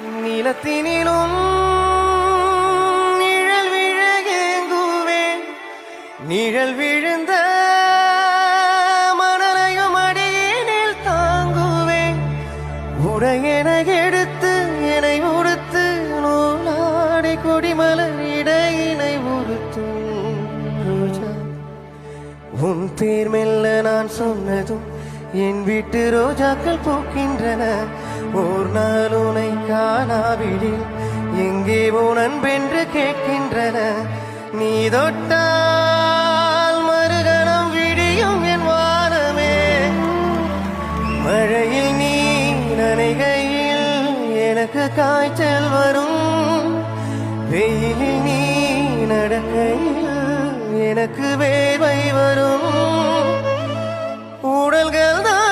நீலத்தினிலும் நிழல் விழகேங்குவேன் நிழல் விழுந்த மணலையும் அடியினில் தாங்குவேன் உடையென எடுத்து என்னை உடுத்து நூலாடை கொடிமலர் இடையினை உடுத்தும் ரோஜா உன் பேர் மெல்ல நான் சொன்னதும் என் வீட்டு ரோஜாக்கள் பூக்கின்றன ஓர் நாள் உனை காணாவிடில் எங்கே உன் அன்பென்று கேட்கின்றன நீ தொட்டால் மறுகணம் விடியும் என் வானமே மழையில் நீ நனைகையில் எனக்கு காய்ச்சல் வரும் வெயிலில் நீ நடக்கையில் எனக்கு வேர்வை வரும் உடல்கள் தான்